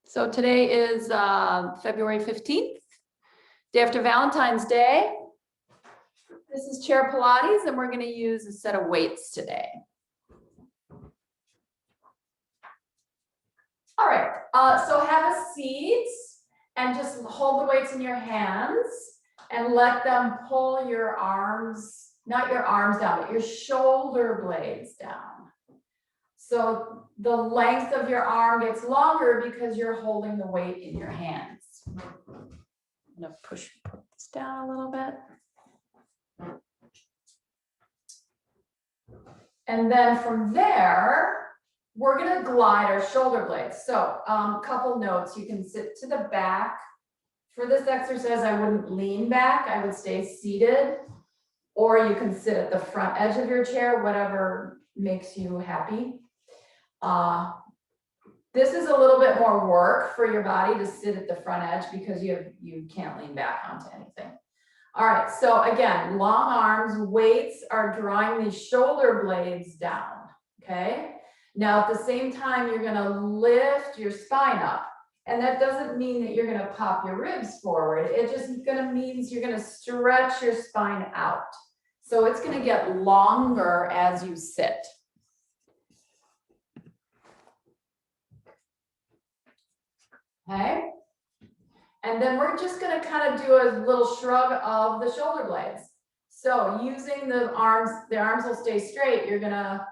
So today is February 15th, day after Valentine's Day. This is chair Pilates, and we're going to use a set of weights today. All right, so have a seat and just hold the weights in your hands and let them pull your arms, not your arms down, but your shoulder blades down. So the length of your arm gets longer because you're holding the weight in your hands. I'm going to put this down a little bit. And then from there, we're going to glide our shoulder blades. So a couple notes, you can sit to the back. For this exercise, I wouldn't lean back, I would stay seated, or you can sit at the front edge of your chair, whatever makes you happy. This is a little bit more work for your body to sit at the front edge because you can't lean back onto anything. All right, so again, long arms, weights are drawing these shoulder blades down, okay? Now at the same time, you're gonna lift your spine up. And that doesn't mean that you're gonna pop your ribs forward. It just means you're gonna stretch your spine out. So it's gonna get longer as you sit. Okay, and then we're just going to kind of do a little shrug of the shoulder blades. So using the arms will stay straight. You're going to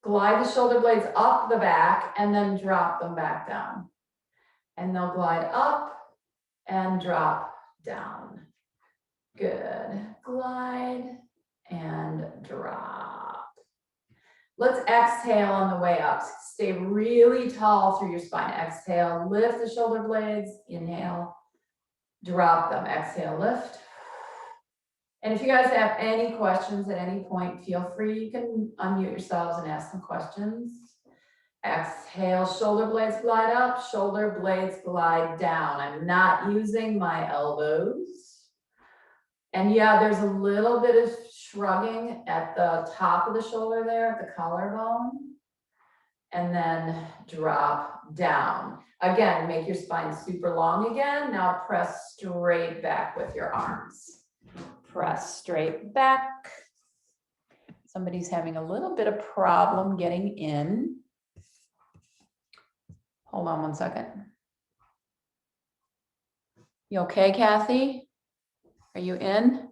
glide the shoulder blades up the back and then drop them back down. And they'll glide up and drop down. Good. Glide and drop. Let's exhale on the way up. Stay really tall through your spine. Exhale, lift the shoulder blades. Inhale, drop them. Exhale, lift. And if you guys have any questions at any point, feel free. You can unmute yourselves and ask some questions. Exhale, shoulder blades glide up, shoulder blades glide down. I'm not using my elbows. And yeah, there's a little bit of shrugging at the top of the shoulder there, at the collarbone. And then drop down. Again, make your spine super long again. Now press straight back with your arms. Press straight back. Somebody's having a little bit of problem getting in. Hold on one second. You okay, Kathy? Are you in?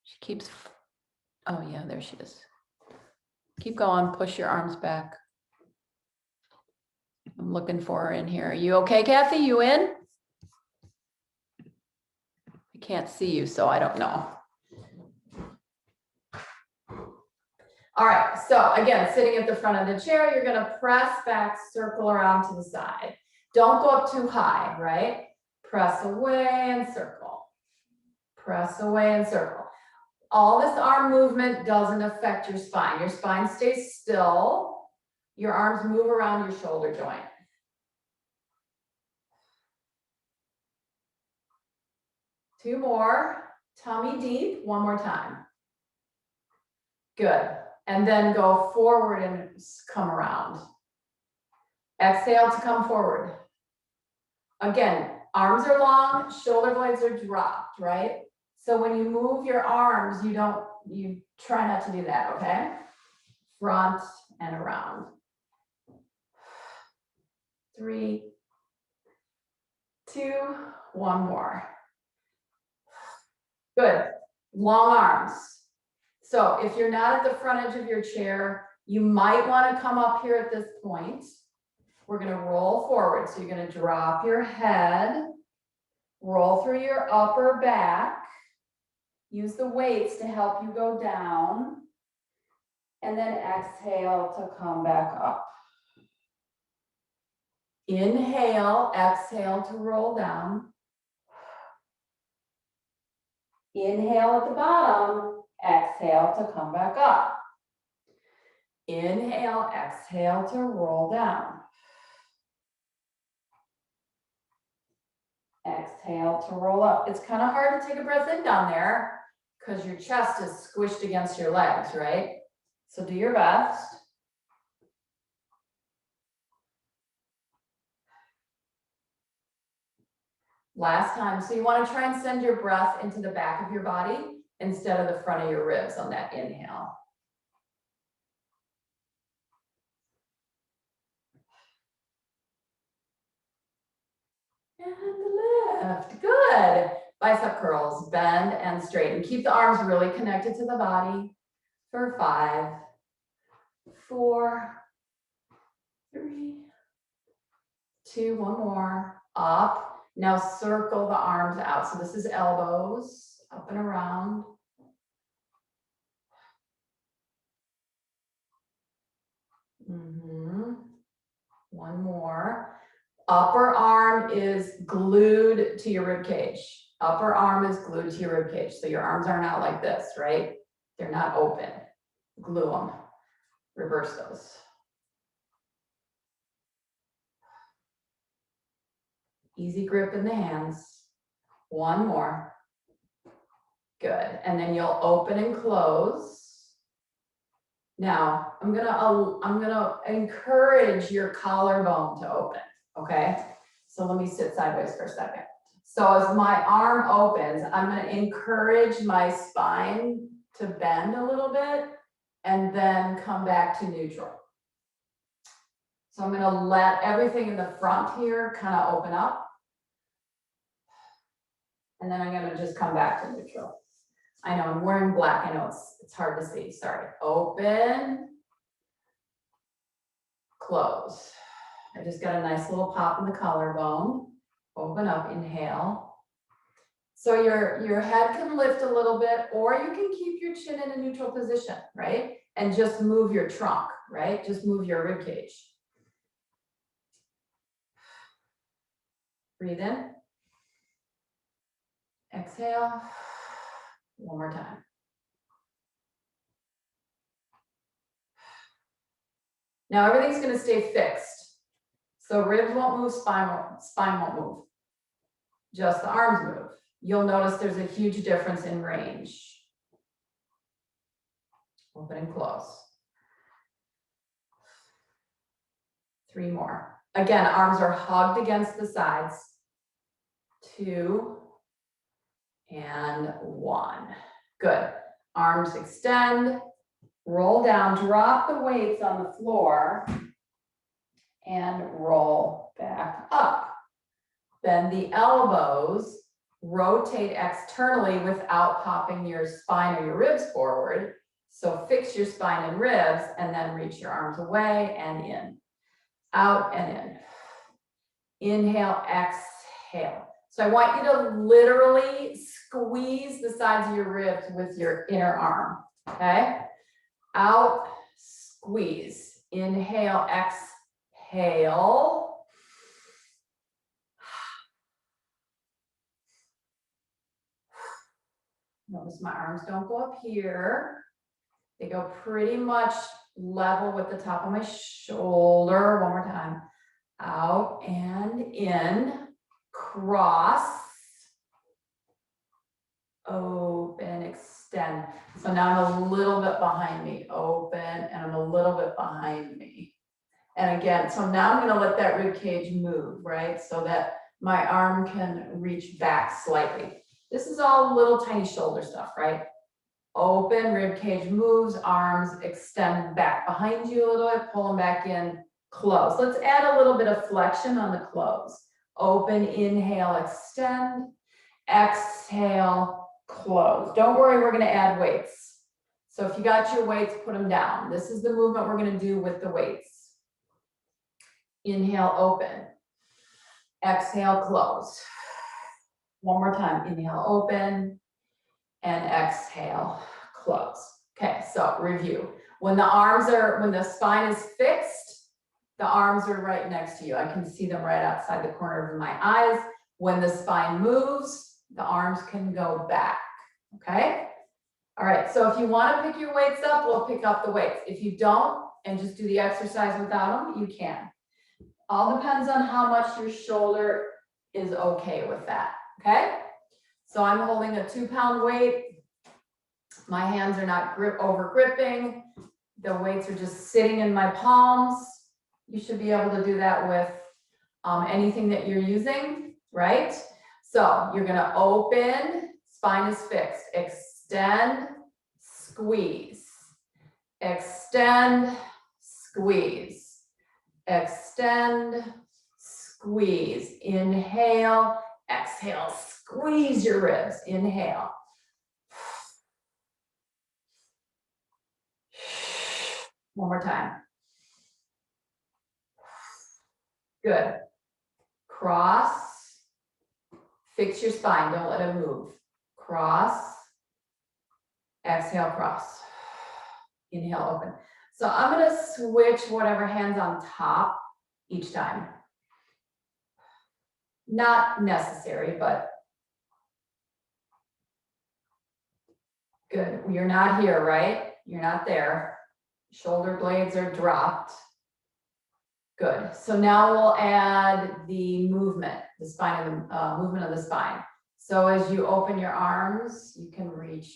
She keeps, oh yeah, there she is. Keep going, push your arms back. I'm looking for her in here. Are you okay, Kathy? You in? I can't see you, so I don't know. All right, so again, sitting at the front of the chair, you're gonna press back, circle around to the side. Don't go up too high, right? Press away and circle. Press away and circle. All this arm movement doesn't affect your spine. Your spine stays still. Your arms move around your shoulder joint. Two more. Tummy deep. One more time. Good. And then go forward and come around. Exhale to come forward. Again, arms are long, shoulder blades are dropped, right? So when you move your arms, you try not to do that, okay? Front and around. 3, 2, one more. Good. Long arms. So if you're not at the front edge of your chair, you might want to come up here at this point. We're going to roll forward. So you're going to drop your head, roll through your upper back. Use the weights to help you go down, and then exhale to come back up. Inhale, exhale to roll down. Inhale at the bottom, exhale to come back up. Inhale, exhale to roll down. Exhale to roll up. It's kind of hard to take a breath in down there because your chest is squished against your legs, right? So do your best. Last time. So you want to try and send your breath into the back of your body instead of the front of your ribs on that inhale. And lift. Good. Bicep curls, bend and straighten. Keep the arms really connected to the body for 5, 4, 3, 2, one more. Up. Now circle the arms out. So this is elbows up and around. One more. Upper arm is glued to your rib cage. Upper arm is glued to your rib cage. So your arms aren't out like this, right? They're not open. Glue them. Reverse those. Easy grip in the hands. One more. Good. And then you'll open and close. Now, I'm gonna encourage your collarbone to open, okay? So let me sit sideways for a second. So as my arm opens, I'm gonna encourage my spine to bend a little bit and then come back to neutral. So I'm gonna let everything in the front here kind of open up. And then I'm gonna just come back to neutral. I know I'm wearing black. I know it's hard to see. Sorry. Open, close. I just got a nice little pop in the collarbone. Open up, inhale. So your head can lift a little bit, or you can keep your chin in a neutral position, right? And just move your trunk, right? Just move your rib cage. Breathe in. Exhale. One more time. Now everything's going to stay fixed. So ribs won't move, spine won't move. Just the arms move. You'll notice there's a huge difference in range. Open and close. 3 more. Again, arms are hugged against the sides. 2 and 1. Good. Arms extend. Roll down, drop the weights on the floor, and roll back up. Bend the elbows, rotate externally without popping your spine or your ribs forward. So fix your spine and ribs, and then reach your arms away and in. Out and in. Inhale, exhale. So I want you to literally squeeze the sides of your ribs with your inner arm, okay? Out, squeeze. Inhale, exhale. Notice my arms don't go up here. They go pretty much level with the top of my shoulder. One more time. Out and in. Cross. Open, extend. So now I'm a little bit behind me. Open, and I'm a little bit behind me. And again, so now I'm going to let that rib cage move, right? So that my arm can reach back slightly. This is all little tiny shoulder stuff, right? Open, rib cage moves, arms extend back behind you a little bit, pull them back in, close. Let's add a little bit of flexion on the close. Open, inhale, extend, exhale, close. Don't worry, we're going to add weights. So if you got your weights, put them down. This is the movement we're going to do with the weights. Inhale, open. Exhale, close. One more time. Inhale, open. And exhale, close. Okay, so review. When the spine is fixed, the arms are right next to you. I can see them right outside the corner of my eyes. When the spine moves, the arms can go back, okay? All right, so if you want to pick your weights up, we'll pick up the weights. If you don't, and just do the exercise without them, you can. All depends on how much your shoulder is okay with that, okay? So I'm holding a 2-pound weight. My hands are not over gripping. The weights are just sitting in my palms. You should be able to do that with anything that you're using, right? So you're gonna open, spine is fixed, extend, squeeze, extend, squeeze, extend, squeeze, inhale, exhale, squeeze your ribs, inhale. One more time. Good. Cross, fix your spine, don't let it move. Cross, exhale, cross. Inhale, open. So I'm gonna switch whatever hand's on top each time. Not necessary, but good. You're not here, right? You're not there. Shoulder blades are dropped. Good. So now we'll add the movement, the spine of the movement of the spine. So as you open your arms, you can reach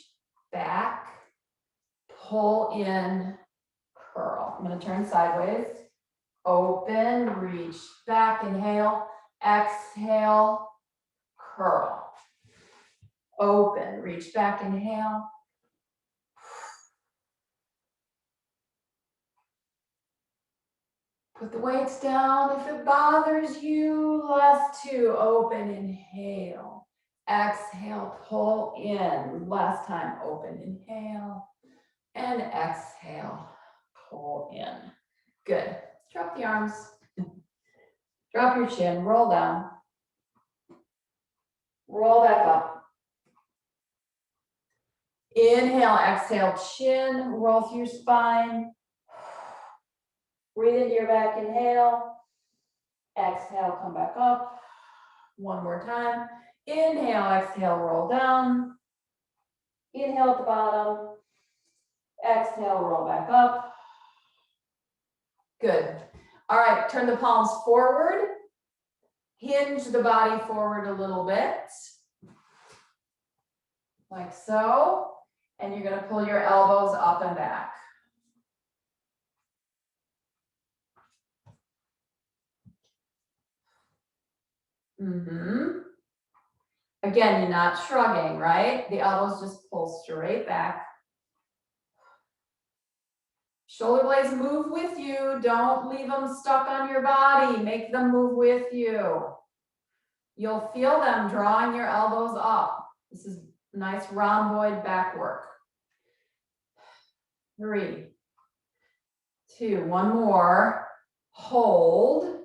back, pull in, curl. I'm going to turn sideways. Open, reach back, inhale, exhale, curl. Open, reach back, inhale. Put the weights down if it bothers you. Last two, open, inhale. Exhale, pull in. Last time, open, inhale. And exhale, pull in. Good. Drop the arms. Drop your chin, roll down. Roll back up. Inhale, exhale, chin, roll through your spine. Breathe into your back, inhale. Exhale, come back up. One more time. Inhale, exhale, roll down. Inhale at the bottom. Exhale, roll back up. Good. All right, turn the palms forward. Hinge the body forward a little bit. Like so. And you're going to pull your elbows up and back. Again, you're not shrugging, right? The elbows just pull straight back. Shoulder blades move with you. Don't leave them stuck on your body. Make them move with you. You'll feel them drawing your elbows up. This is nice rhomboid back work. 3, 2, one more. Hold.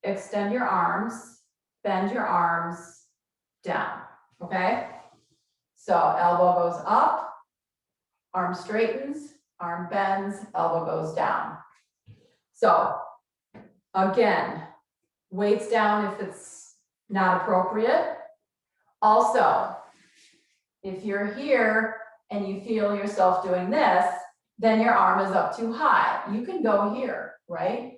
Extend your arms. Bend your arms down. Okay? So elbow goes up. Arm straightens. Arm bends. Elbow goes down. So again, weights down if it's not appropriate. Also, if you're here and you feel yourself doing this, then your arm is up too high. You can go here, right?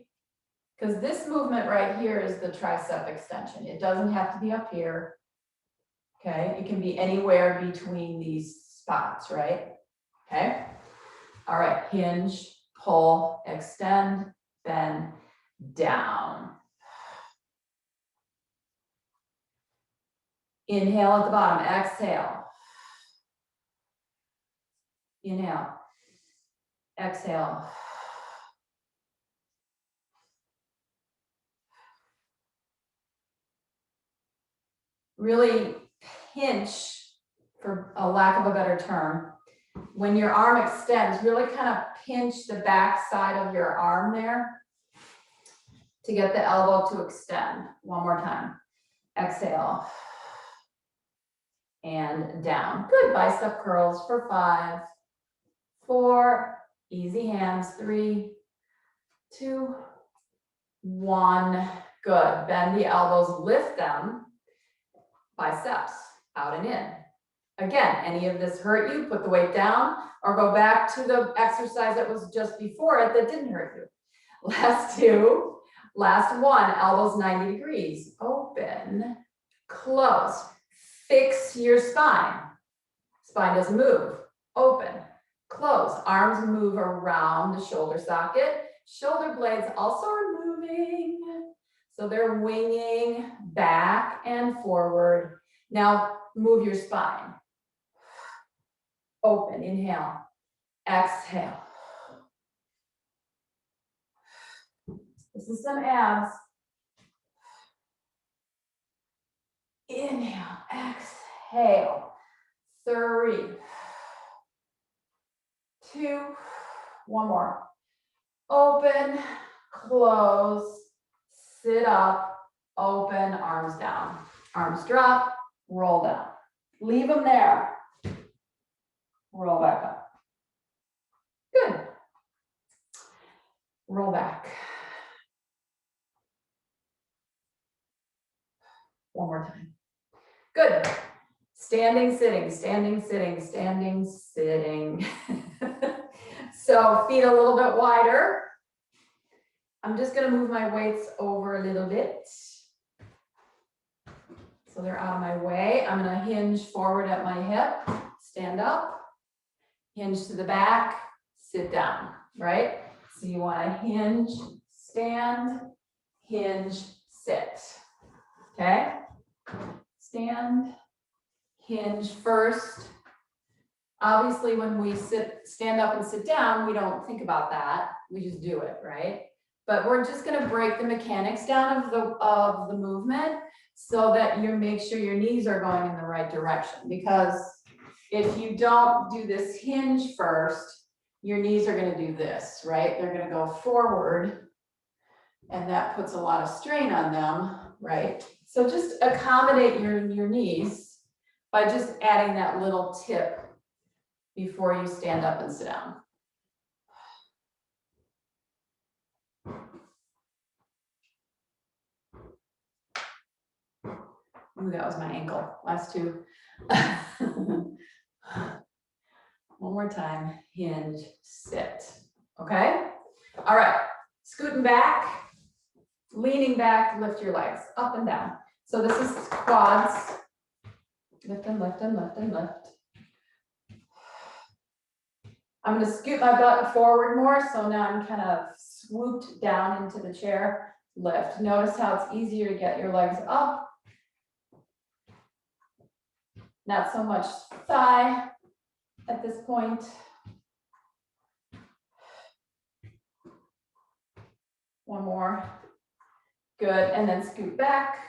Because this movement right here is the tricep extension. It doesn't have to be up here. Okay, it can be anywhere between these spots, right? Okay. All right, hinge, pull, extend, bend, down. Inhale at the bottom, exhale. Inhale, exhale. Really pinch, for a lack of a better term, when your arm extends, really kind of pinch the back side of your arm there to get the elbow to extend. One more time. Exhale. And down. Good. Bicep curls for 5, 4, easy hands. 3, 2, 1. Good. Bend the elbows, lift them. Biceps out and in. Again, any of this hurt you, put the weight down or go back to the exercise that was just before it that didn't hurt you. Last 2, last 1, elbows 90 degrees. Open, close, fix your spine. Spine doesn't move. Open, close, arms move around the shoulder socket. Shoulder blades also are moving. So they're winging back and forward. Now move your spine. Open, inhale, exhale. This is some abs. Inhale, exhale. 3, 2, one more. Open, close, sit up, open, arms down. Arms drop, roll down. Leave them there. Roll back up. Good. Roll back. One more time. Good. Standing, sitting, standing, sitting, standing, sitting. So feet a little bit wider. I'm just going to move my weights over a little bit. So they're out of my way. I'm going to hinge forward at my hip, stand up, hinge to the back, sit down, right? So you want to hinge, stand, hinge, sit. Okay? Stand, hinge first. Obviously, when we stand up and sit down, we don't think about that. We just do it, right? But we're just going to break the mechanics down of the movement so that you make sure your knees are going in the right direction. Because if you don't do this hinge first, your knees are going to do this, right? They're going to go forward, and that puts a lot of strain on them, right? So just accommodate your knees by just adding that little tip before you stand up and sit down. Ooh, that was my ankle. Last two. One more time. Hinge, sit. Okay? All right. Scooting back, leaning back, lift your legs up and down. So this is quads. Lift and lift and lift and lift. I'm going to scoot my butt forward more, so now I'm kind of swooped down into the chair. Lift. Notice how it's easier to get your legs up. Not so much thigh at this point. One more. Good. And then scoot back.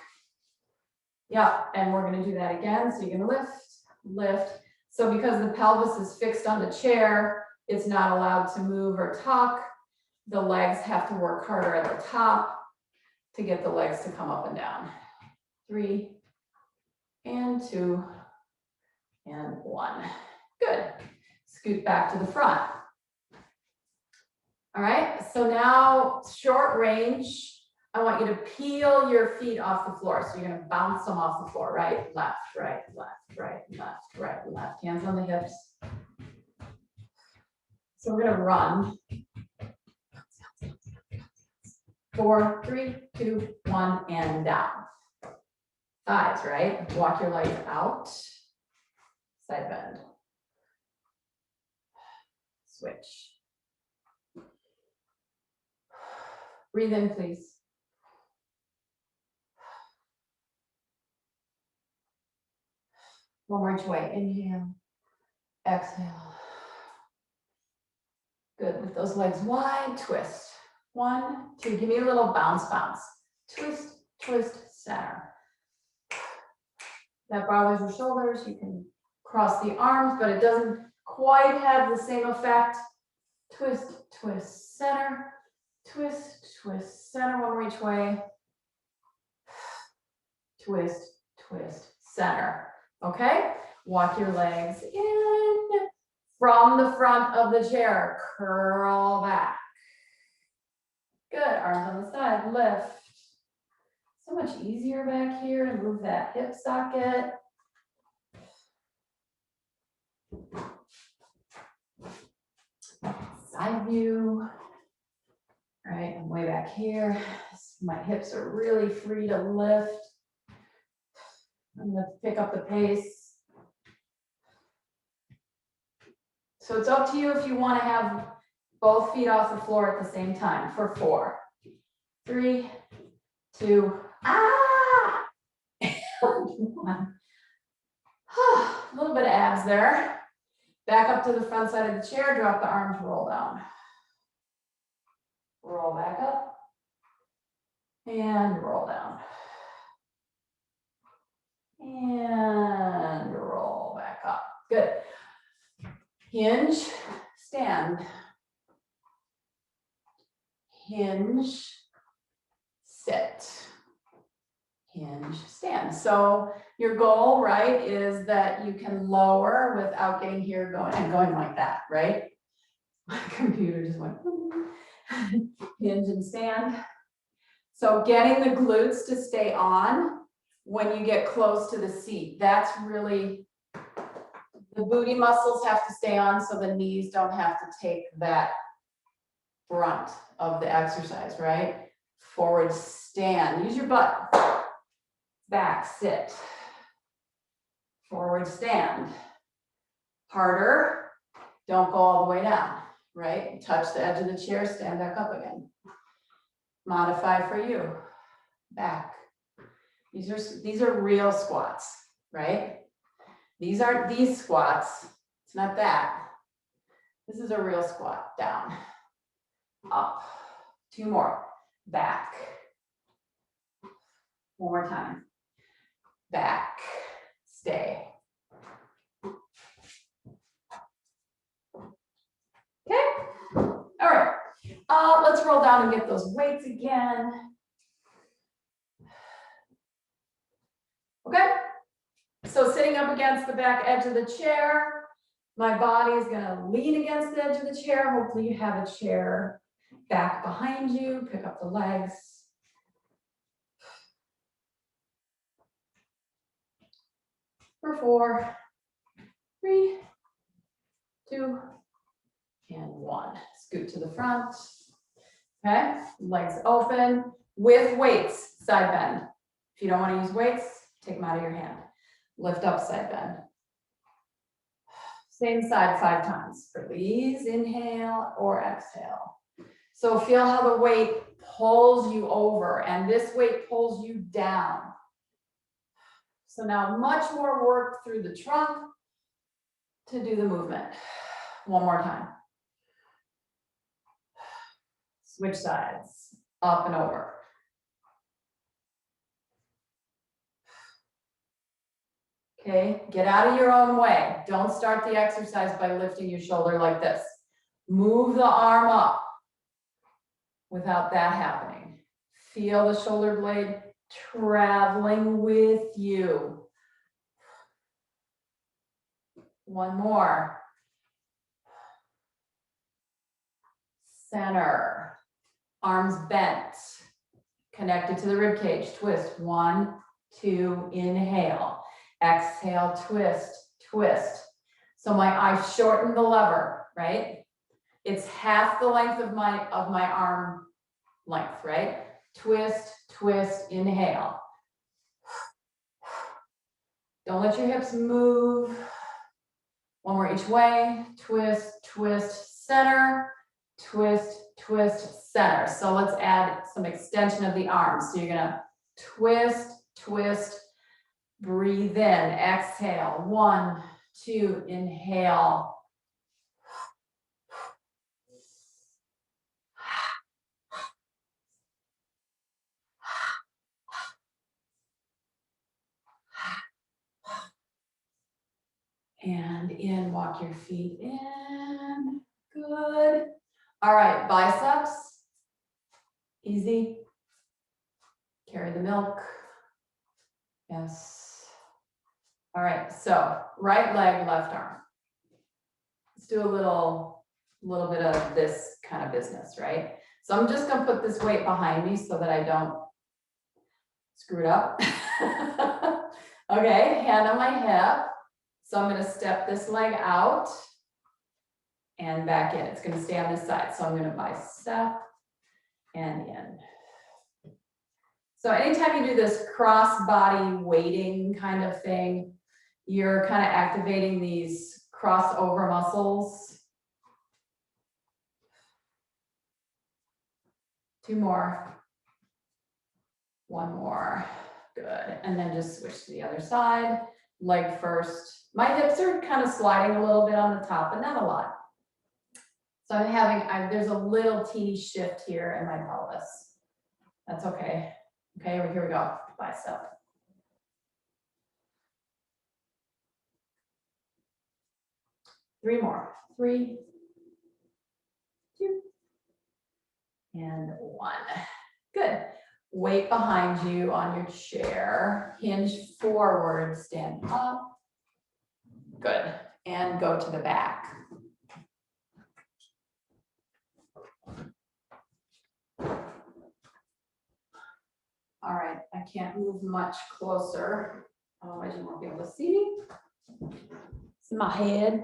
Yeah, and we're going to do that again. So you're going to lift, lift. So because the pelvis is fixed on the chair, it's not allowed to move or tuck. The legs have to work harder at the top to get the legs to come up and down. 3 and 2 and 1. Good. Scoot back to the front. All right, so now short range. I want you to peel your feet off the floor. So you're going to bounce them off the floor. Right, left, right, left, right, left, right, left. Hands on the hips. So we're going to run. 4, 3, 2, 1, and down. Thighs, right? Walk your legs out. Side bend. Switch. Breathe in, please. One more each way. Inhale. Exhale. Good. With those legs wide, twist. 1, 2. Give me a little bounce, bounce. Twist, twist, center. That bothers your shoulders. You can cross the arms, but it doesn't quite have the same effect. Twist, twist, center. Twist, twist, center. One more each way. Twist, twist, center. Okay? Walk your legs in from the front of the chair. Curl back. Good. Arms on the side. Lift. So much easier back here to move that hip socket. Side view. All right, I'm way back here. My hips are really free to lift. I'm going to pick up the pace. So it's up to you if you want to have both feet off the floor at the same time for 4, 3, 2, ah! 1. A little bit of abs there. Back up to the front side of the chair, drop the arms, roll down. Roll back up. And roll down. And roll back up. Good. Hinge, stand. Hinge, sit. Hinge, stand. So your goal, right, is that you can lower without getting here going like that, right? My computer just went hinge and stand. So getting the glutes to stay on when you get close to the seat, that's really, the booty muscles have to stay on so the knees don't have to take that brunt of the exercise, right? Forward stand, use your butt. Back, sit. Forward stand. Harder, don't go all the way down, right? Touch the edge of the chair, stand back up again. Modify for you. Back. These are real squats, right? These aren't these squats. It's not that. This is a real squat. Down. Up. 2 more. Back. 1 more time. Back. Stay. Okay. All right. Let's roll down and get those weights again. Okay. So sitting up against the back edge of the chair, my body is going to lean against the edge of the chair. Hopefully you have a chair back behind you. Pick up the legs. For 4, 3, 2, and 1. Scoot to the front. Okay, legs open with weights, side bend. If you don't want to use weights, take them out of your hand. Lift up, side bend. Same side 5 times. Please inhale or exhale. So feel how the weight pulls you over and this weight pulls you down. So now much more work through the trunk to do the movement. 1 more time. Switch sides, up and over. Okay, get out of your own way. Don't start the exercise by lifting your shoulder like this. Move the arm up without that happening. Feel the shoulder blade traveling with you. 1 more. Center. Arms bent. Connected to the rib cage. Twist. 1, 2, inhale. Exhale, twist, twist. So I shortened the lever, right? It's half the length of my arm length, right? Twist, twist, inhale. Don't let your hips move. 1 more each way. Twist, twist, center. Twist, twist, center. So let's add some extension of the arms. So you're gonna twist, twist, breathe in, exhale, 1, 2, inhale. And in, walk your feet in, good. All right, biceps, easy. Carry the milk, yes. All right, so right leg, left arm. Let's do a little bit of this kind of business, right? So I'm just gonna put this weight behind me so that I don't screw it up. Okay, hand on my hip. So I'm gonna step this leg out and back in. It's gonna stay on this side. So I'm gonna bicep and in. So anytime you do this cross body weighting kind of thing, you're kind of activating these crossover muscles. 2 more. One more, good. And then just switch to the other side, leg first. My hips are kind of sliding a little bit on the top, but not a lot. So I'm having, there's a little teeny shift here in my pelvis. That's okay. Okay, here we go, bicep. Three more, 3, 2, and 1. Good. Weight behind you on your chair, hinge forward, stand up. Good, and go to the back. All right, I can't move much closer, otherwise you won't be able to see me. It's in my head.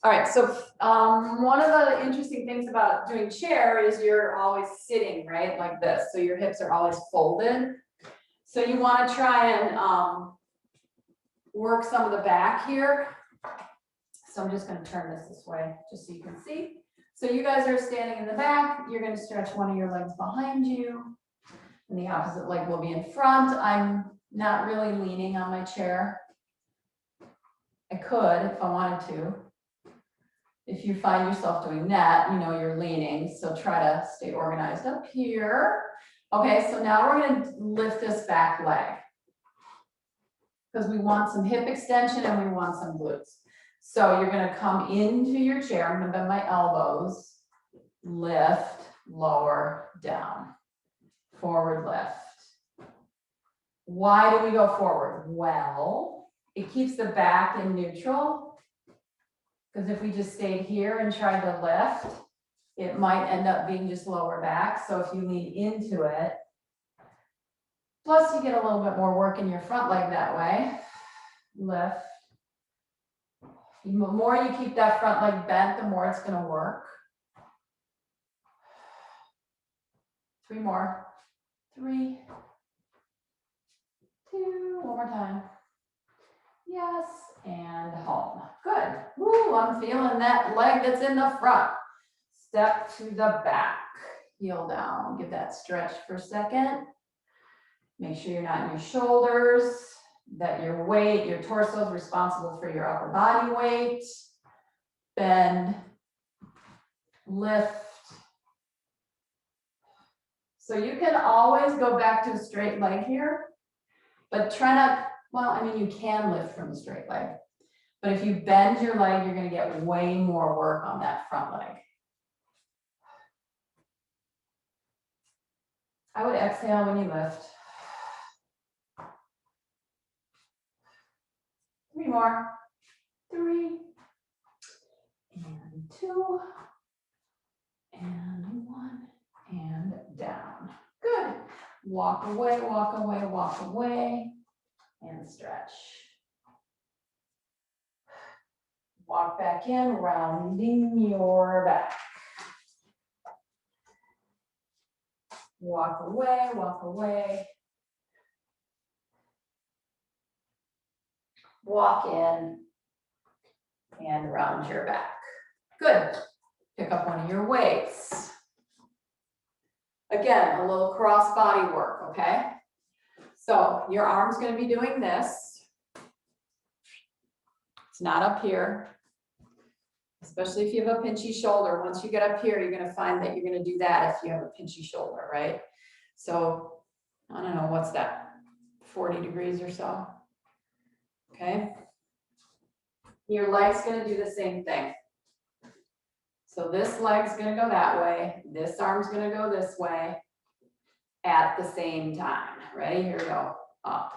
All right, so one of the interesting things about doing chair is you're always sitting, right, like this. So your hips are always folded. So you want to try and work some of the back here. So I'm just going to turn this way, just so you can see. So you guys are standing in the back. You're going to stretch one of your legs behind you, and the opposite leg will be in front. I'm not really leaning on my chair. I could if I wanted to. If you find yourself doing that, you know you're leaning, so try to stay organized up here. Okay, so now we're going to lift this back leg because we want some hip extension and we want some glutes. So you're going to come into your chair. I'm going to bend my elbows, lift, lower, down, forward, lift. Why do we go forward? Well, it keeps the back in neutral. Because if we just stayed here and tried to lift, it might end up being just lower back. So if you lean into it, plus you get a little bit more work in your front leg that way. Lift. The more you keep that front leg bent, the more it's going to work. 3 more. 3, 2, one more time. Yes, and home. Good. Woo, I'm feeling that leg that's in the front. Step to the back. Heel down. Give that stretch for a second. Make sure you're not in your shoulders, that your weight, your torso is responsible for your upper body weight. Bend. Lift. So you can always go back to a straight leg here, but try not. Well, I mean, you can lift from a straight leg, but if you bend your leg, you're going to get way more work on that front leg. I would exhale when you lift. 3 more. 3, and 2, and 1, and down. Good. Walk away, walk away, walk away. And stretch. Walk back in, rounding your back. Walk away, walk away. Walk in and round your back. Good. Pick up one of your weights. Again, a little cross body work, okay? So your arm's going to be doing this. It's not up here, especially if you have a pinchy shoulder. Once you get up here, you're going to find that you're going to do that if you have a pinchy shoulder, right? So I don't know, what's that, 40 degrees or so? Okay. Your leg's going to do the same thing. So this leg's going to go that way. This arm's going to go this way at the same time. Ready? Here we go. Up.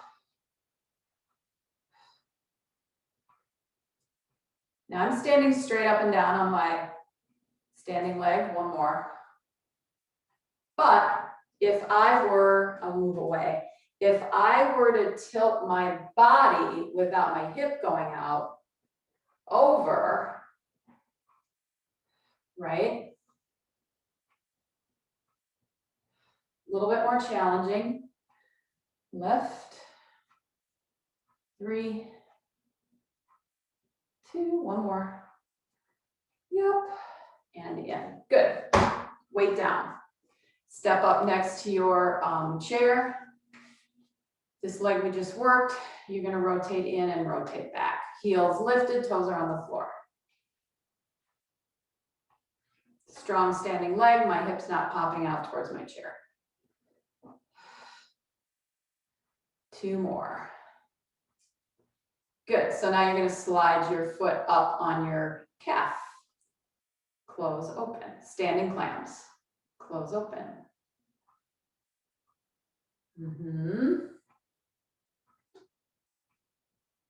Now I'm standing straight up and down on my standing leg. One more. But if I were, I'll move away. If I were to tilt my body without my hip going out over, right? A little bit more challenging. Lift. 3, 2, one more. Yep. And again. Good. Weight down. Step up next to your chair. This leg we just worked, you're gonna rotate in and rotate back. Heels lifted, toes are on the floor. Strong standing leg, my hip's not popping out towards my chair. 2 more. Good, so now you're gonna slide your foot up on your calf. Close, open, standing clams. Close, open.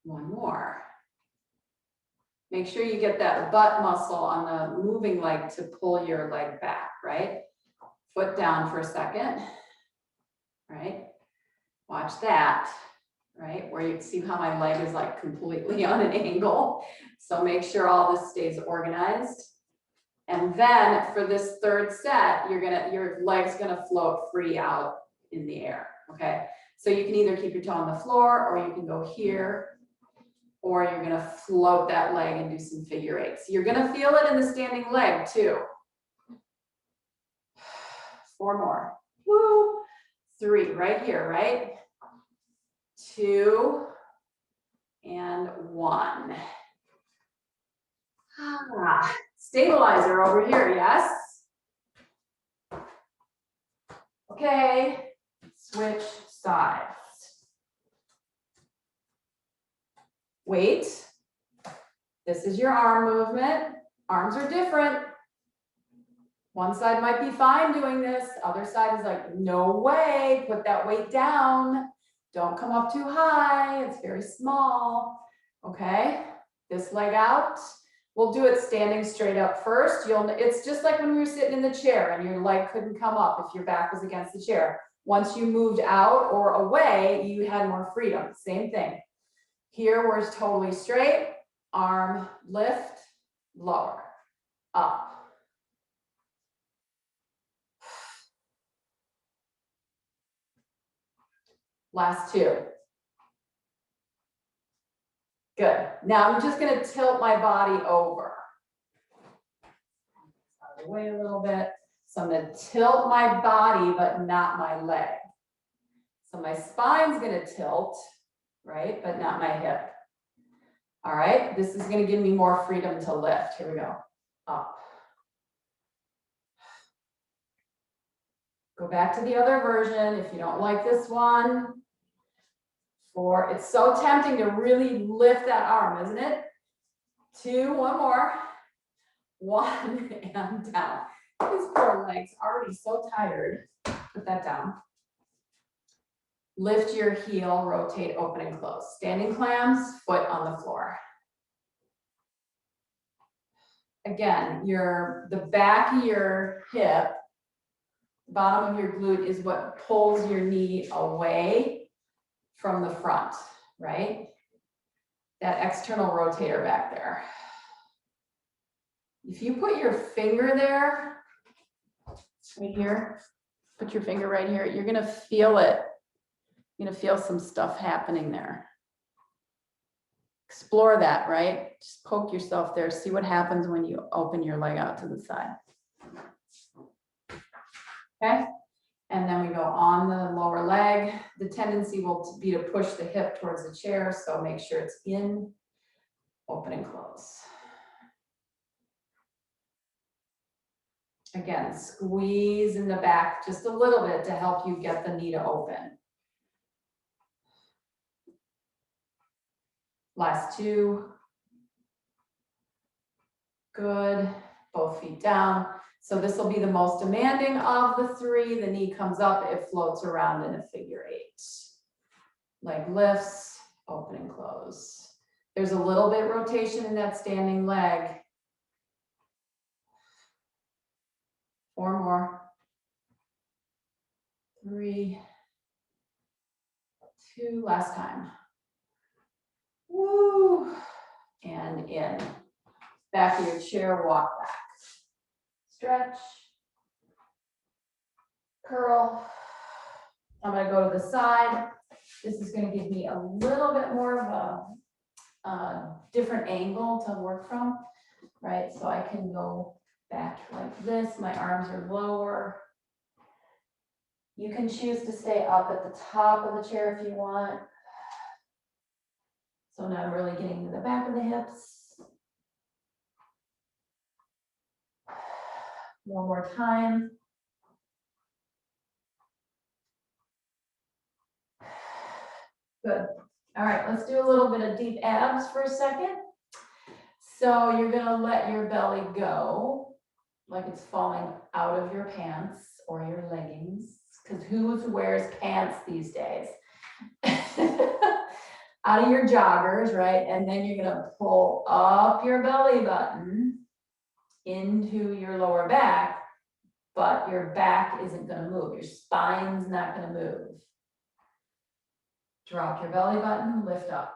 One more. Make sure you get that butt muscle on the moving leg to pull your leg back, right? Foot down for a second, right? Watch that, right? Where you can see how my leg is like completely on an angle. So make sure all this stays organized. And then for this third set, your leg's gonna float free out in the air, okay? So you can either keep your toe on the floor or you can go here, or you're gonna float that leg and do some figure eights. You're gonna feel it in the standing leg too. 4 more. Woo. 3 right here, right? 2 and 1. Stabilizer over here, yes? Okay, switch sides. Wait. This is your arm movement. Arms are different. One side might be fine doing this. Other side is like, no way, put that weight down. Don't come up too high. It's very small. Okay, this leg out. We'll do it standing straight up first. It's just like when we were sitting in the chair and your leg couldn't come up if your back was against the chair. Once you moved out or away, you had more freedom. Same thing. Here we're totally straight. Arm lift, lower, up. Last 2. Good. Now I'm just going to tilt my body over. Out of the way a little bit. So I'm going to tilt my body, but not my leg. So my spine's going to tilt, right? But not my hip. All right. This is going to give me more freedom to lift. Here we go. Up. Go back to the other version if you don't like this one. 4, it's so tempting to really lift that arm, isn't it? 2, 1 more. 1 and down. These poor legs already so tired. Put that down. Lift your heel, rotate, open and close. Standing clams, foot on the floor. Again, the back of your hip, bottom of your glute is what pulls your knee away from the front, right? That external rotator back there. If you put your finger there, right here, put your finger right here, you're gonna feel it. You're gonna feel some stuff happening there. Explore that, right? Just poke yourself there, see what happens when you open your leg out to the side. Okay? And then we go on the lower leg. The tendency will be to push the hip towards the chair, so make sure it's in, open and close. Again, squeeze in the back just a little bit to help you get the knee to open. Last 2. Good, both feet down. So this will be the most demanding of the 3. The knee comes up, it floats around in a figure 8. Leg lifts, open and close. There's a little bit rotation in that standing leg. 4 more. 3, 2, last time. Woo, and in. Back of your chair, walk back. Stretch, curl. I'm going to go to the side. This is going to give me a little bit more of a different angle to work from, right? So I can go back like this. My arms are lower. You can choose to stay up at the top of the chair if you want. So now I'm really getting to the back of the hips. One more time. Good. All right, let's do a little bit of deep abs for a second. So you're gonna let your belly go like it's falling out of your pants or your leggings, because who wears pants these days? Out of your joggers, right? And then you're gonna pull up your belly button into your lower back, but your back isn't gonna move. Your spine's not gonna move. Drop your belly button, lift up.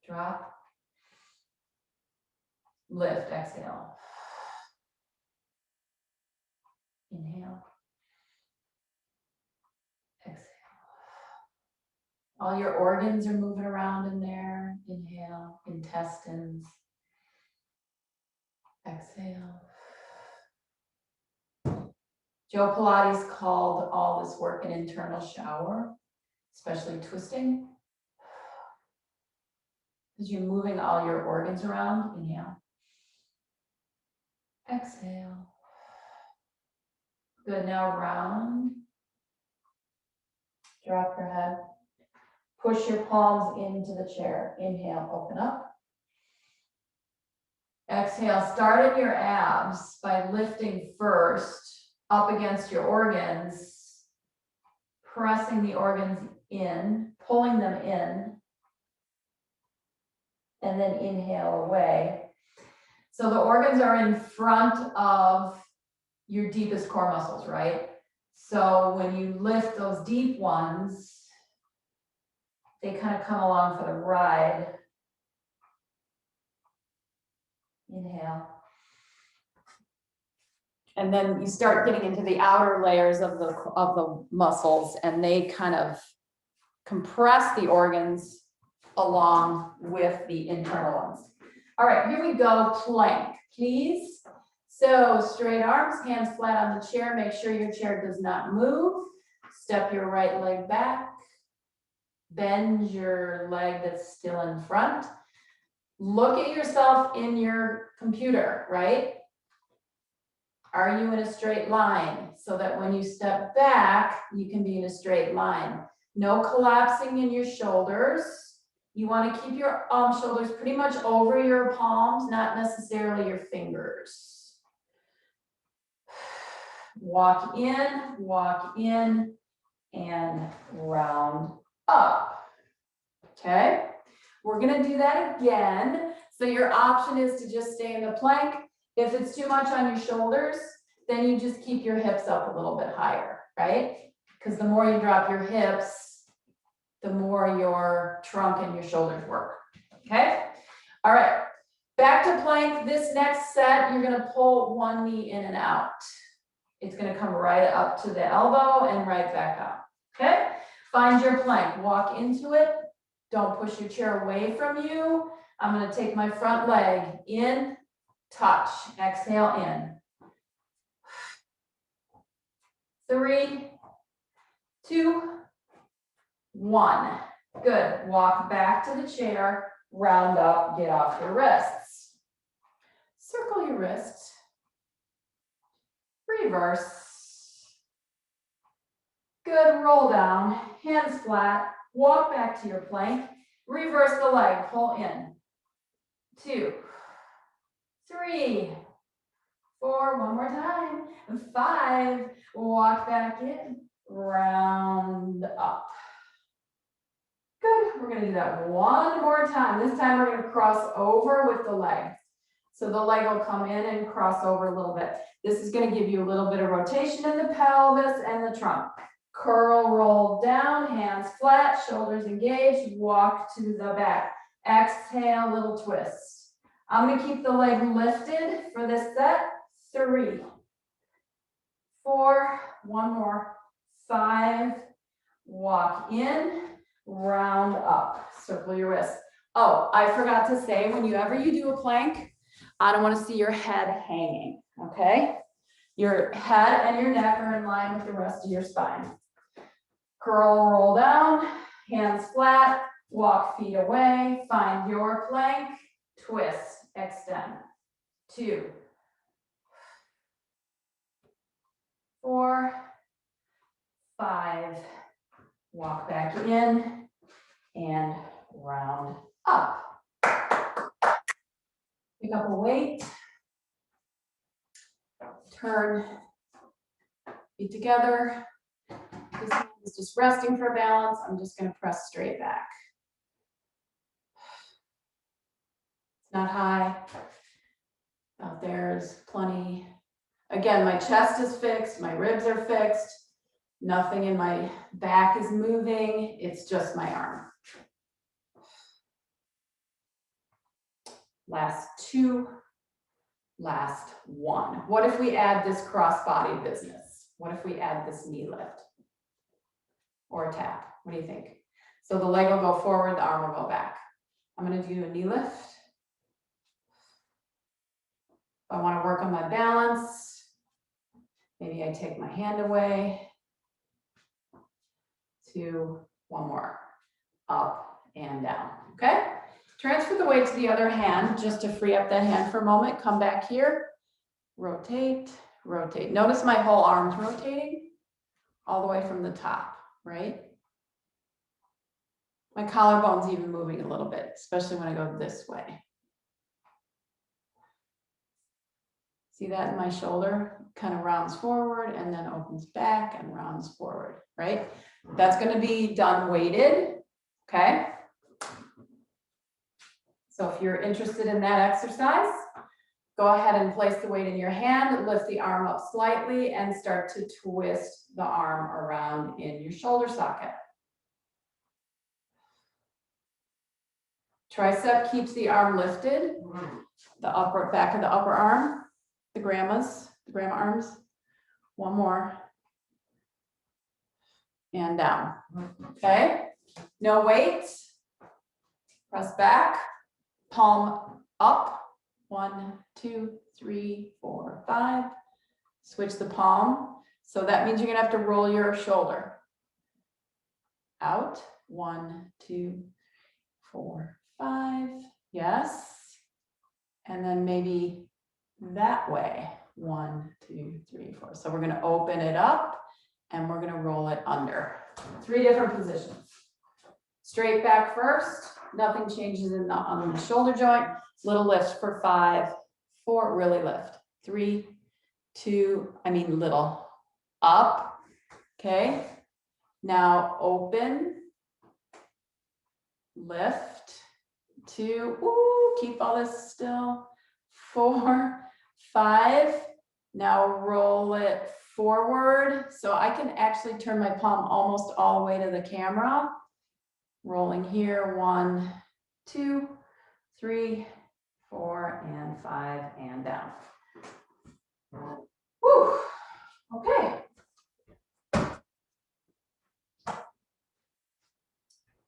Drop. Lift, exhale. Inhale. Exhale. All your organs are moving around in there. Inhale, intestines. Exhale. Joe Pilates called all this work an internal shower, especially twisting, because you're moving all your organs around. Inhale. Exhale. Good, now round. Drop your head. Push your palms into the chair. Inhale, open up. Exhale, start in your abs by lifting first up against your organs, pressing the organs in, pulling them in, and then inhale away. So the organs are in front of your deepest core muscles, right? So when you lift those deep ones, they kind of come along for the ride. Inhale. And then you start getting into the outer layers of the muscles, and they kind of compress the organs along with the internal ones. All right, here we go. Plank, please. So straight arms, hands flat on the chair. Make sure your chair does not move. Step your right leg back. Bend your leg that's still in front. Look at yourself in your computer, right? Are you in a straight line so that when you step back, you can be in a straight line? No collapsing in your shoulders. You want to keep your shoulders pretty much over your palms, not necessarily your fingers. Walk in, and round up. Okay, we're going to do that again. So your option is to just stay in the plank. If it's too much on your shoulders, then you just keep your hips up a little bit higher, right? Because the more you drop your hips, the more your trunk and your shoulders work, okay? All right, back to plank. This next set, you're gonna pull one knee in and out. It's gonna come right up to the elbow and right back up, okay? Find your plank, walk into it. Don't push your chair away from you. I'm gonna take my front leg in, touch, exhale in. 3, 2, 1. Good. Walk back to the chair, round up, get off your wrists. Circle your wrists. Reverse. Good. Roll down, hands flat, walk back to your plank, reverse the leg, pull in. 2, 3, 4, one more time, 5, walk back in, round up. Good, we're gonna do that one more time. This time we're gonna cross over with the leg. So the leg will come in and cross over a little bit. This is gonna give you a little bit of rotation in the pelvis and the trunk. Curl, roll down, hands flat, shoulders engaged, walk to the back. Exhale, little twist. I'm gonna keep the leg lifted for this set. 3, 4, one more, 5, walk in, round up, circle your wrists. Oh, I forgot to say, whenever you do a plank, I don't want to see your head hanging, okay? Your head and your neck are in line with the rest of your spine. Curl, roll down, hands flat, walk feet away, find your plank, twist, extend. 2, 4, 5, walk back in and round up. Pick up a weight, turn, feet together. This hand is just resting for balance. I'm just going to press straight back. It's not high. Out there is plenty. Again, my chest is fixed, my ribs are fixed. Nothing in my back is moving. It's just my arm. Last 2, last 1. What if we add this cross-body business? What if we add this knee lift or a tap? What do you think? So the leg will go forward, the arm will go back. I'm going to do a knee lift. If I want to work on my balance, maybe I take my hand away. 2, 1 more, up and down, okay? Transfer the weight to the other hand just to free up that hand for a moment. Come back here, rotate, rotate. Notice my whole arm's rotating all the way from the top, right? My collarbone's even moving a little bit, especially when I go this way. See that in my shoulder? Kind of rounds forward and then opens back and rounds forward, right? That's going to be done weighted, okay? So if you're interested in that exercise, go ahead and place the weight in your hand, lift the arm up slightly and start to twist the arm around in your shoulder socket. Tricep keeps the arm lifted, the upper back of the upper arm, the grandma arms. 1 more. And down, okay? No weight, press back, palm up, 1, 2, 3, 4, 5. Switch the palm. So that means you're gonna have to roll your shoulder. Out, 1, 2, 4, 5, yes. And then maybe that way, 1, 2, 3, 4. So we're gonna open it up and we're gonna roll it under. 3 different positions. Straight back first, nothing changes on the shoulder joint. Little lift for 5, 4, really lift. 3, 2, little, up, okay? Now open, lift, 2, ooh, keep all this still. 4, 5, now roll it forward. So I can actually turn my palm almost all the way to the camera. Rolling here, 1, 2, 3, 4, and 5, and down. Whew. Okay.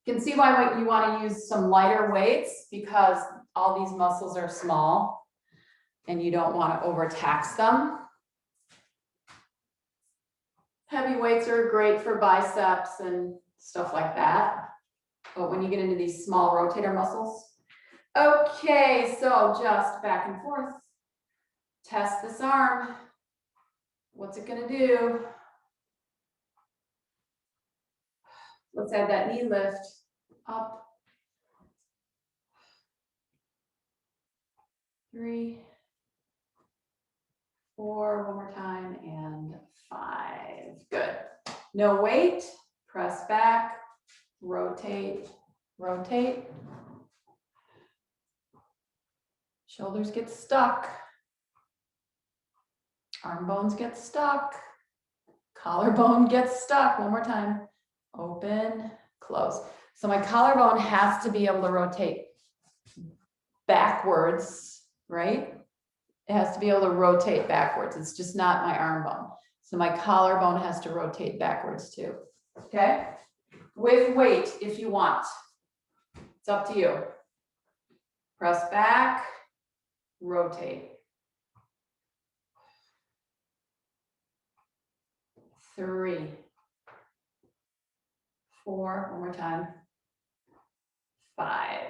You can see why you want to use some lighter weights because all these muscles are small and you don't want to overtax them. Heavy weights are great for biceps and stuff like that. But when you get into these small rotator muscles. Okay, so just back and forth. Test this arm. What's it gonna do? Let's add that knee lift. Up. 3, 4, 1 more time, and 5. Good. No weight. Press back. Rotate. Rotate. Shoulders get stuck. Arm bones get stuck. Collarbone gets stuck. 1 more time. Open, close. So my collarbone has to be able to rotate backwards, right? It has to be able to rotate backwards. It's just not my arm bone. So my collarbone has to rotate backwards too. Okay? With weight if you want. It's up to you. Press back, rotate. 3, 4, one more time, 5.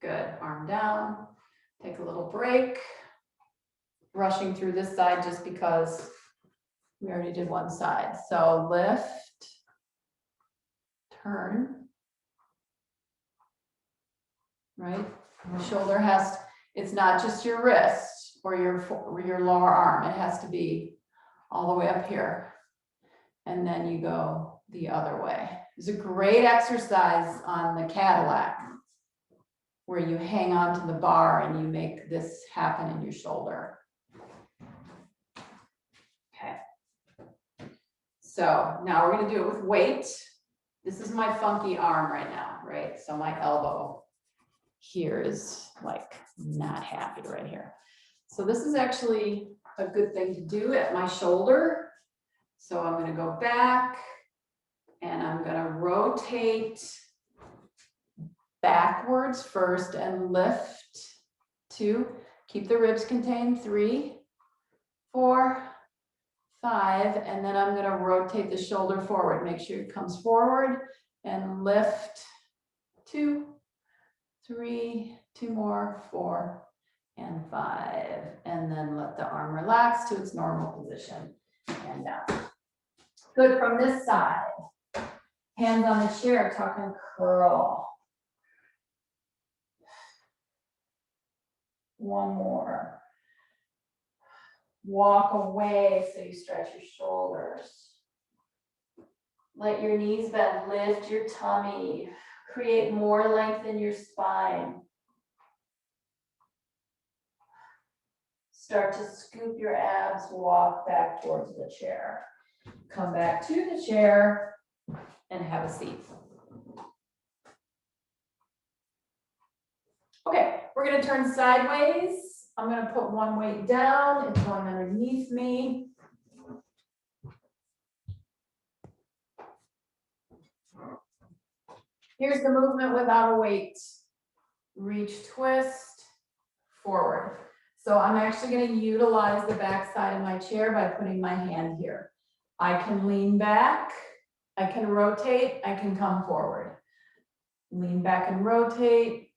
Good, arm down, take a little break. Rushing through this side just because we already did one side. So lift, turn, right? Shoulder has, it's not just your wrist or your lower arm. It has to be all the way up here. And then you go the other way. It's a great exercise on the Cadillac where you hang on to the bar and you make this happen in your shoulder. Okay. So now we're going to do it with weight. This is my funky arm right now, right? So my elbow here is like not happy right here. So this is actually a good thing to do at my shoulder. So I'm going to go back and I'm going to rotate backwards first and lift 2. Keep the ribs contained, 3, 4, 5, and then I'm going to rotate the shoulder forward. Make sure it comes forward and lift 2, 3, 2 more, 4, and 5, and then let the arm relax to its normal position and down. Good. From this side, hands on the chair, tuck and curl. One more. Walk away so you stretch your shoulders. Let your knees bend, lift your tummy. Create more length in your spine. Start to scoop your abs, walk back towards the chair. Come back to the chair and have a seat. Okay, we're going to turn sideways. I'm going to put one weight down. It's going underneath me. Here's the movement without a weight. Reach, twist, forward. So I'm actually going to utilize the back side of my chair by putting my hand here. I can lean back, I can rotate, I can come forward. Lean back and rotate.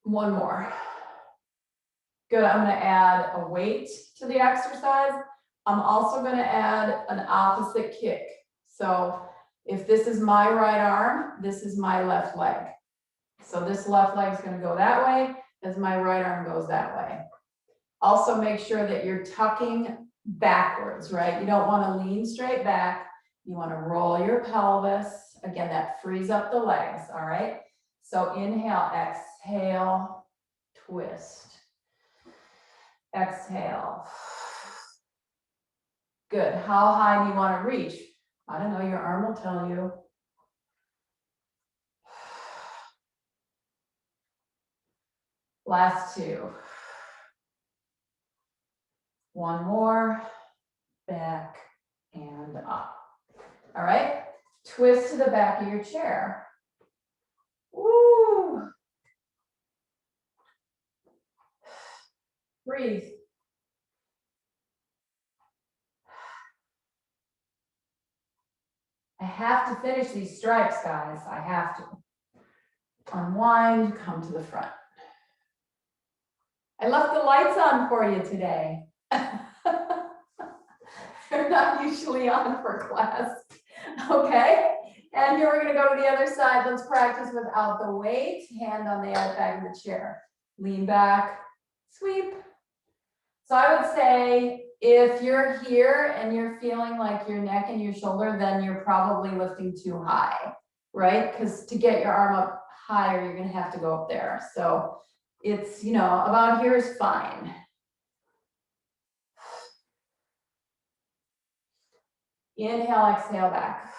One more. Good, I'm going to add a weight to the exercise. I'm also going to add an opposite kick. So if this is my right arm, this is my left leg. So this left leg is going to go that way as my right arm goes that way. Also make sure that you're tucking backwards, right? You don't want to lean straight back. You want to roll your pelvis. Again, that frees up the legs, all right? So inhale, exhale, twist. Exhale. Good. How high do you want to reach? I don't know, your arm will tell you. Last 2. One more, back and up. All right, twist to the back of your chair. Woo. Breathe. I have to finish these stripes, guys. I have to. Unwind, come to the front. I left the lights on for you today. They're not usually on for class. Okay, and here we're going to go to the other side. Let's practice without the weight. Hand on the back of the chair. Lean back, sweep. So I would say if you're here and you're feeling like your neck and your shoulder, then you're probably lifting too high, right? Because to get your arm up higher, you're going to have to go up there. So it's, you know, about here is fine. Inhale, exhale back.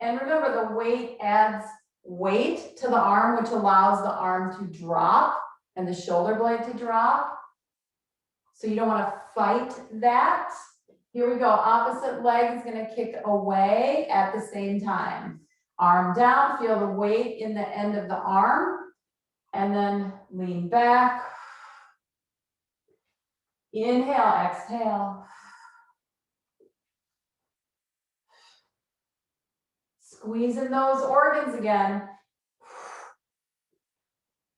And remember, the weight adds weight to the arm, which allows the arm to drop and the shoulder blade to drop. So you don't want to fight that. Here we go. Opposite leg is going to kick away at the same time. Arm down, feel the weight in the end of the arm. And then lean back. Inhale, exhale. Squeezing those organs again.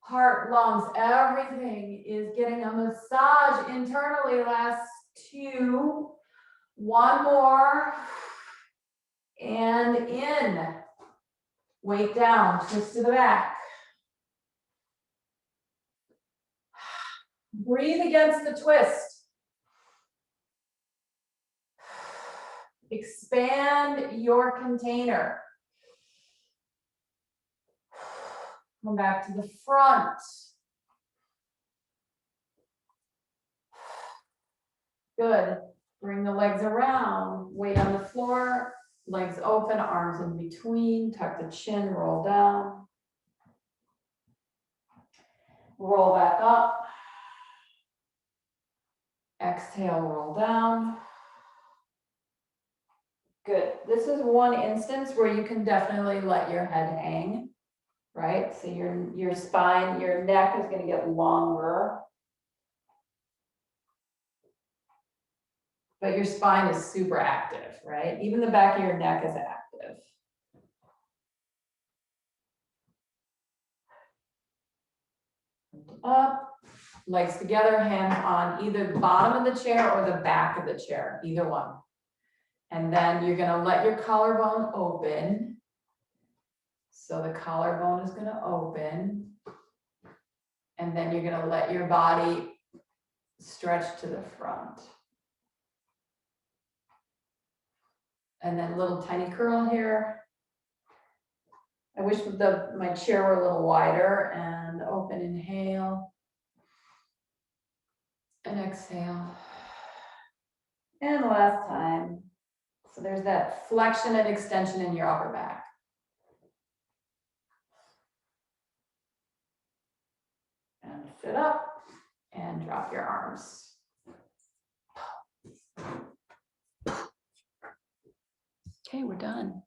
Heart, lungs, everything is getting a massage internally. Last two. One more. And in. Weight down, twist to the back. Breathe against the twist. Expand your container. Come back to the front. Good. Bring the legs around. Weight on the floor. Legs open, arms in between. Tuck the chin, roll down. Roll back up. Exhale, roll down. Good. This is one instance where you can definitely let your head hang, right? So your spine, your neck is going to get longer. But your spine is super active, right? Even the back of your neck is active. Up, legs together, hands on either the bottom of the chair or the back of the chair, either one. And then you're gonna let your collarbone open. So the collarbone is gonna open. And then you're gonna let your body stretch to the front. And then a little tiny curl here. I wish my chair were a little wider, and open, inhale. And exhale. And last time. So there's that flexion and extension in your upper back. And sit up and drop your arms. Okay, we're done.